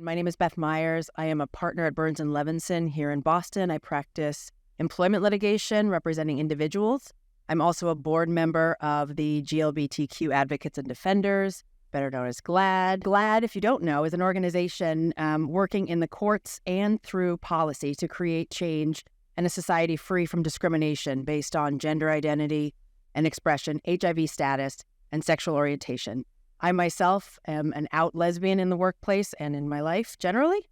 My name is Beth Myers. I am a partner at Burns Levinson here in Boston. I practice employment litigation representing individuals. I'm also a board member of the GLBTQ Advocates and Defenders, better known as GLAAD. GLAAD, if you don't know, is an organization working in the courts and through policy to create change and a society free from discrimination based on gender identity and expression, HIV status, and sexual orientation. I myself am an out lesbian in the workplace and in my life generally.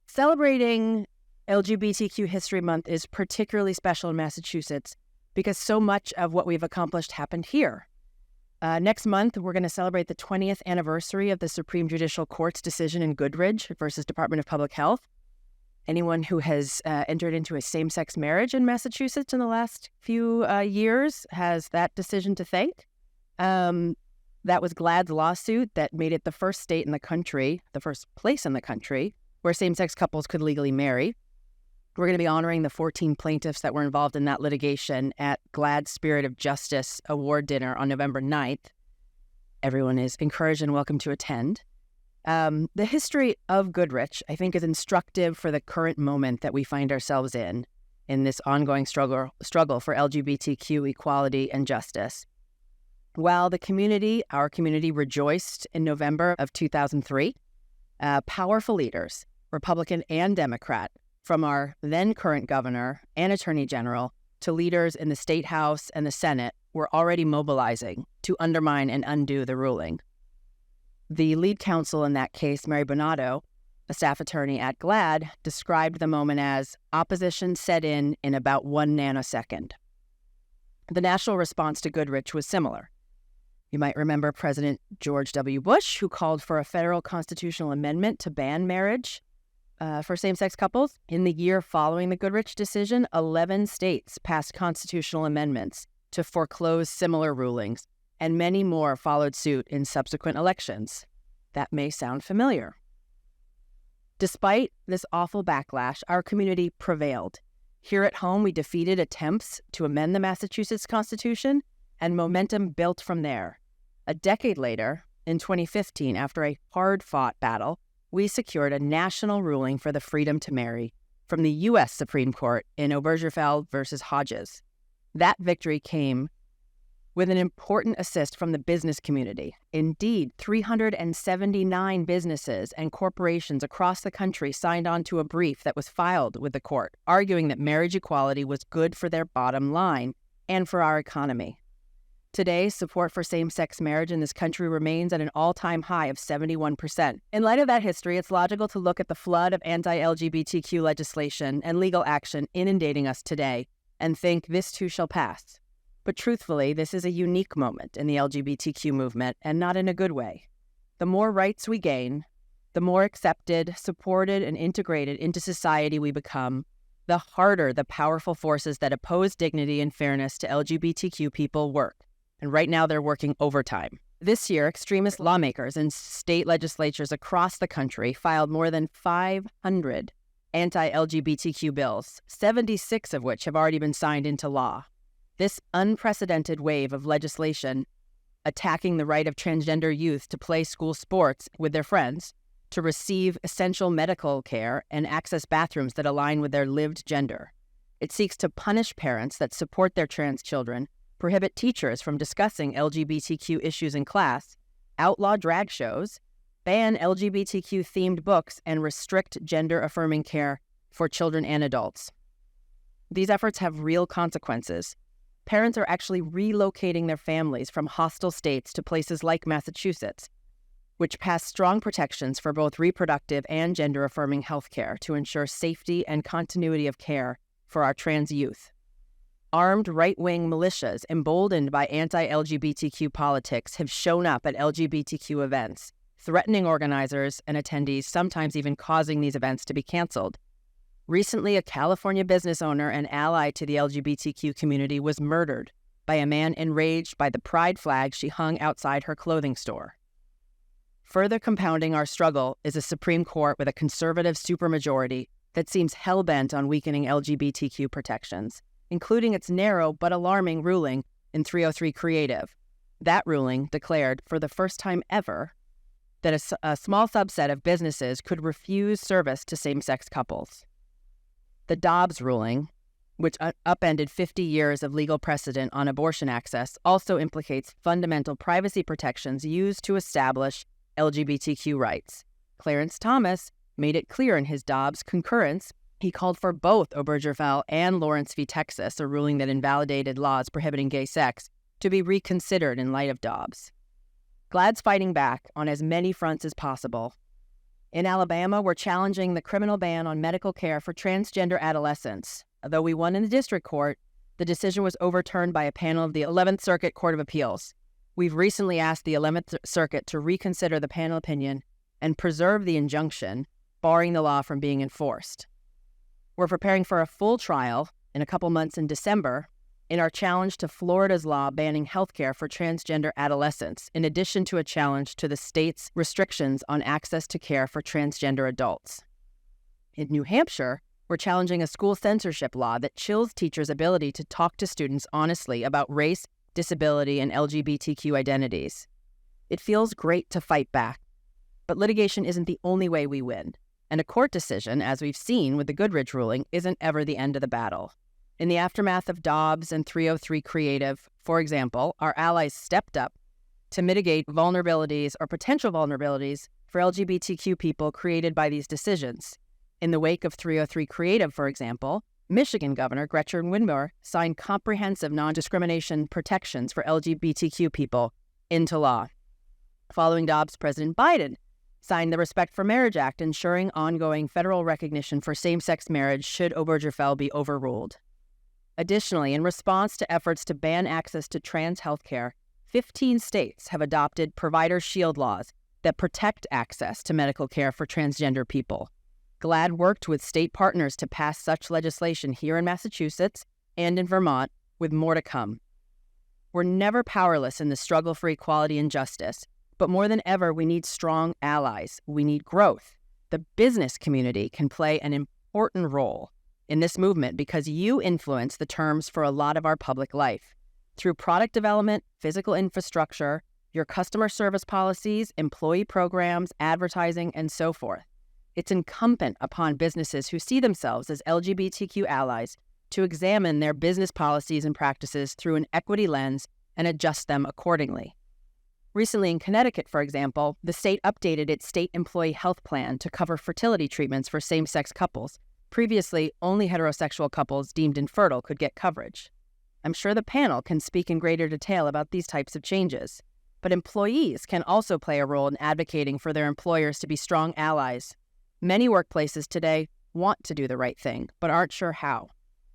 Celebrating LGBTQ History Month is particularly special in Massachusetts because so much of what we've accomplished happened here. Next month, we're going to celebrate the 20th anniversary of the Supreme Judicial Court's decision in Goodridge versus Department of Public Health. Anyone who has entered into a same-sex marriage in Massachusetts in the last few years has that decision to thank. That was GLAAD's lawsuit that made it the first state in the country, the first place in the country, where same-sex couples could legally marry. We're going to be honoring the 14 plaintiffs that were involved in that litigation at GLAAD's Spirit of Justice Award Dinner on November 9th. Everyone is encouraged and welcome to attend. The history of Goodrich, I think, is instructive for the current moment that we find ourselves in this ongoing struggle for LGBTQ equality and justice. While our community rejoiced in November of 2003, powerful leaders, Republican and Democrat, from our then current governor and attorney general to leaders in the State House and the Senate, were already mobilizing to undermine and undo the ruling. The lead counsel in that case, Mary Bonato, a staff attorney at GLAAD, described the moment as opposition set in about 1 nanosecond. The national response to Goodrich was similar. You might remember President George W. Bush, who called for a federal constitutional amendment to ban marriage for same-sex couples. In the year following the Goodrich decision, 11 states passed constitutional amendments to foreclose similar rulings, and many more followed suit in subsequent elections. That may sound familiar. Despite this awful backlash, our community prevailed. Here at home, we defeated attempts to amend the Massachusetts Constitution, and momentum built from there. A decade later, in 2015, after a hard-fought battle, we secured a national ruling for the freedom to marry from the U.S. Supreme Court in Obergefell versus Hodges. That victory came with an important assist from the business community. Indeed, 379 businesses and corporations across the country signed on to a brief that was filed with the court, arguing that marriage equality was good for their bottom line and for our economy. Today, support for same-sex marriage in this country remains at an all-time high of 71%. In light of that history, it's logical to look at the flood of anti-LGBTQ legislation and legal action inundating us today and think this too shall pass. But truthfully, this is a unique moment in the LGBTQ movement, and not in a good way. The more rights we gain, the more accepted, supported, and integrated into society we become, the harder the powerful forces that oppose dignity and fairness to LGBTQ people work. And right now they're working overtime. This year, extremist lawmakers in state legislatures across the country filed more than 500 anti-LGBTQ bills, 76 of which have already been signed into law. This unprecedented wave of legislation attacking the right of transgender youth to play school sports with their friends, to receive essential medical care and access bathrooms that align with their lived gender. It seeks to punish parents that support their trans children, prohibit teachers from discussing LGBTQ issues in class, outlaw drag shows, ban LGBTQ-themed books, and restrict gender-affirming care for children and adults. These efforts have real consequences. Parents are actually relocating their families from hostile states to places like Massachusetts, which pass strong protections for both reproductive and gender-affirming health care to ensure safety and continuity of care for our trans youth. Armed right-wing militias emboldened by anti-LGBTQ politics have shown up at LGBTQ events, threatening organizers and attendees, sometimes even causing these events to be canceled. Recently, a California business owner and ally to the LGBTQ community was murdered by a man enraged by the pride flag she hung outside her clothing store. Further compounding our struggle is a Supreme Court with a conservative supermajority that seems hell-bent on weakening LGBTQ protections, including its narrow but alarming ruling in 303 Creative. That ruling declared, for the first time ever, that a small subset of businesses could refuse service to same-sex couples. The Dobbs ruling, which upended 50 years of legal precedent on abortion access, also implicates fundamental privacy protections used to establish LGBTQ rights. Clarence Thomas made it clear in his Dobbs concurrence he called for both Obergefell and Lawrence v. Texas, a ruling that invalidated laws prohibiting gay sex, to be reconsidered in light of Dobbs. GLAAD's fighting back on as many fronts as possible. In Alabama, we're challenging the criminal ban on medical care for transgender adolescents. Although we won in the district court, the decision was overturned by a panel of the 11th Circuit Court of Appeals. We've recently asked the 11th Circuit to reconsider the panel opinion and preserve the injunction, barring the law from being enforced. We're preparing for a full trial in a couple months in December in our challenge to Florida's law banning health care for transgender adolescents, in addition to a challenge to the state's restrictions on access to care for transgender adults. In New Hampshire, we're challenging a school censorship law that chills teachers' ability to talk to students honestly about race, disability, and LGBTQ identities. It feels great to fight back, but litigation isn't the only way we win. And a court decision, as we've seen with the Goodridge ruling, isn't ever the end of the battle. In the aftermath of Dobbs and 303 Creative, for example, our allies stepped up to mitigate vulnerabilities or potential vulnerabilities for LGBTQ people created by these decisions. In the wake of 303 Creative, for example, Michigan Governor Gretchen Whitmer signed comprehensive non-discrimination protections for LGBTQ people into law. Following Dobbs, President Biden signed the Respect for Marriage Act, ensuring ongoing federal recognition for same-sex marriage should Obergefell be overruled. Additionally, in response to efforts to ban access to trans health care, 15 states have adopted provider shield laws that protect access to medical care for transgender people. GLAAD worked with state partners to pass such legislation here in Massachusetts and in Vermont, with more to come. We're never powerless in the struggle for equality and justice, but more than ever, we need strong allies. We need growth. The business community can play an important role in this movement because you influence the terms for a lot of our public life. Through product development, physical infrastructure, your customer service policies, employee programs, advertising, and so forth. It's incumbent upon businesses who see themselves as LGBTQ allies to examine their business policies and practices through an equity lens and adjust them accordingly. Recently in Connecticut, for example, the state updated its state employee health plan to cover fertility treatments for same-sex couples. Previously, only heterosexual couples deemed infertile could get coverage. I'm sure the panel can speak in greater detail about these types of changes, but employees can also play a role in advocating for their employers to be strong allies. Many workplaces today want to do the right thing, but aren't sure how.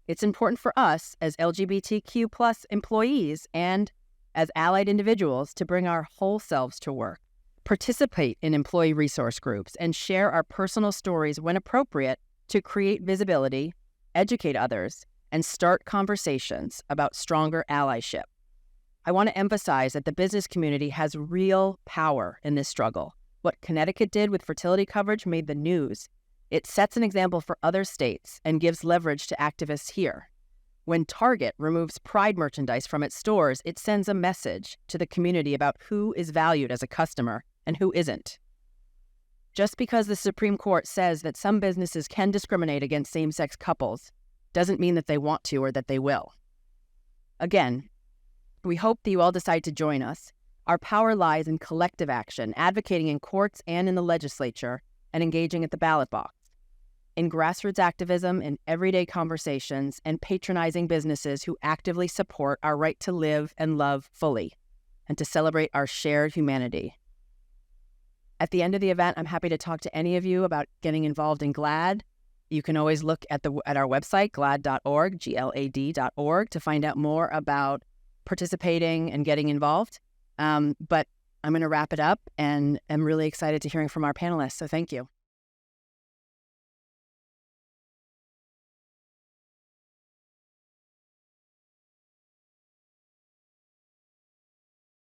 It's important for us as LGBTQ plus employees and as allied individuals to bring our whole selves to work, participate in employee resource groups, and share our personal stories when appropriate to create visibility, educate others, and start conversations about stronger allyship. I want to emphasize that the business community has real power in this struggle. What Connecticut did with fertility coverage made the news. It sets an example for other states and gives leverage to activists here. When Target removes Pride merchandise from its stores, it sends a message to the community about who is valued as a customer and who isn't. Just because the Supreme Court says that some businesses can discriminate against same-sex couples doesn't mean that they want to or that they will. Again, we hope that you all decide to join us. Our power lies in collective action, advocating in courts and in the legislature, and engaging at the ballot box. In grassroots activism, in everyday conversations, and patronizing businesses who actively support our right to live and love fully, and to celebrate our shared humanity. At the end of the event, I'm happy to talk to any of you about getting involved in GLAAD. You can always look at our website, glad.org, GLAD.org, to find out more about participating and getting involved. But I'm going to wrap it up, and I'm really excited to hearing from our panelists, so thank you.